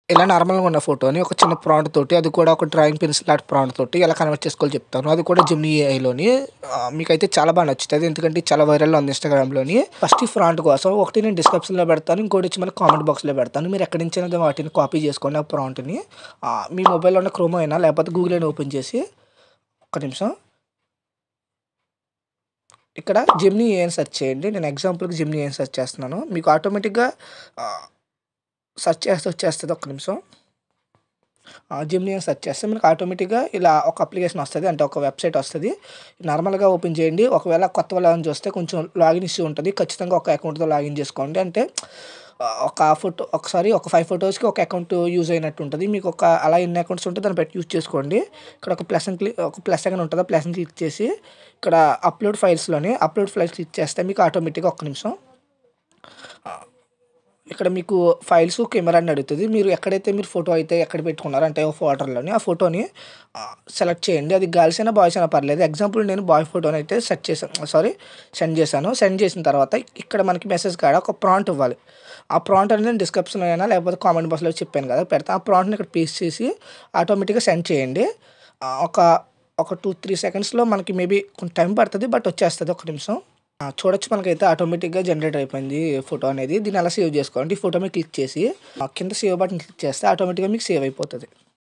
ఇలా నార్మల్‌గా ఉన్న ఫోటోని ఒక చిన్న ప్రాంప్ట్ తోటి అది కూడా ఒక డ్రాయింగ్ పెన్సిల్ ఆర్ట్ ప్రాంప్ట్ తోటి ఎలా కన్వర్ట్ చేసుకోవాలో చెప్తాను. అది కూడా జెమినీ ఏఐలోని మీకైతే చాలా బాగా నచ్చుతది. ఎందుకంటే చాలా వైరల్‌లో ఉంది ఇన్‌స్టాగ్రామ్‌లోని. ఫస్ట్ ఈ ప్రాంప్ట్ కోసం ఒకటి నేను డిస్క్రిప్షన్‌లో పెడతాను. ఇంకోటి వచ్చి మళ్ళీ కామెంట్ బాక్స్‌లో పెడతాను. మీరు ఎక్కడి నుంచైనా వాటిని కాపీ చేసుకోండి ఆ ప్రాంప్ట్‌ని. మీ మొబైల్‌లో ఉన్న క్రోమో అయినా లేకపోతే గూగుల్ అయినా ఓపెన్ చేసి ఒక్క నిమిషం. ఇక్కడ జెమినీ ఏఐ అని సెర్చ్ చేయండి. నేను ఎగ్జాంపుల్‌కి జెమినీ ఏఐ అని సెర్చ్ చేస్తున్నాను. మీకు ఆటోమేటిక్‌గా ఆహ్, సెర్చ్ చేస్తే వచ్చేస్తది. ఒక్క నిమిషం. జెమినీ అని సెర్చ్ చేస్తే మనకు ఆటోమేటిక్‌గా ఇలా ఒక అప్లికేషన్ వస్తది. అంటే ఒక వెబ్‌సైట్ వస్తది. నార్మల్‌గా ఓపెన్ చేయండి. ఒకవేళ కొత్త వాళ్ళు ఎవరైనా చూస్తే కొంచెం లాగిన్ ఇష్యూ ఉంటది. ఖచ్చితంగా ఒక అకౌంట్‌తో లాగిన్ చేసుకోండి. అంటే ఒక ఫోటో ఒకసారి ఒక 5 ఫోటోస్‌కి ఒక అకౌంట్ యూజ్ అయినట్టు ఉంటది. మీకు అలా ఎన్ని అకౌంట్స్ ఉంటే దాన్ని బట్టి యూజ్ చేసుకోండి. ఇక్కడ ఒక ప్లస్ ఐకాన్ ఉంటది. ఆ ప్లస్‌ని క్లిక్ చేసి ఇక్కడ అప్‌లోడ్ ఫైల్స్ క్లిక్ చేస్తే మీకు ఆటోమేటిక్‌గా ఒక్క నిమిషం. ఆహ్, ఇక్కడ మీకు ఫైల్స్, కెమెరా అని అడుగుతది. మీరు ఎక్కడైతే మీరు ఫోటో అయితే ఎక్కడ పెట్టుకున్నారో అంటే ఫోల్డర్‌లోని ఆ ఫోటోని సెలెక్ట్ చేయండి. అది గర్ల్స్ అయినా, బాయ్స్ అయినా పర్లేదు. ఎగ్జాంపుల్ నేను బాయ్ ఫోటోనైతే సెండ్ చేశాను. సెండ్ చేసిన తర్వాత ఇక్కడ మనకి మెసేజ్ కాడ ఒక ప్రాంప్ట్ ఇవ్వాలి. ఆ ప్రాంప్ట్ అనేది నేను డిస్క్రిప్షన్‌లో అయినా లేకపోతే కామెంట్ బాక్స్‌లో చెప్పాను కదా! పెడతా. ఆ ప్రాంప్ట్‌ని ఇక్కడ పేస్ట్ చేసి ఆటోమేటిక్‌గా సెండ్ చేయండి. ఆహ్, ఒక ఒక 2, 3 సెకండ్స్‌లో మనకి మేబీ కొంచెం టైం పడతది. బట్ వచ్చేస్తది. ఒక్క నిమిషం. చూడొచ్చు మనకైతే ఆటోమేటిక్‌గా జనరేట్ అయిపోయింది ఫోటో అనేది. దీన్ని ఎలా సేవ్ చేసుకోవాలంటే ఈ ఫోటో మీద క్లిక్ చేసి కింద సేవ్ బటన్ క్లిక్ చేస్తే ఆటోమేటిక్‌గా మీకు సేవ్ అయిపోతది.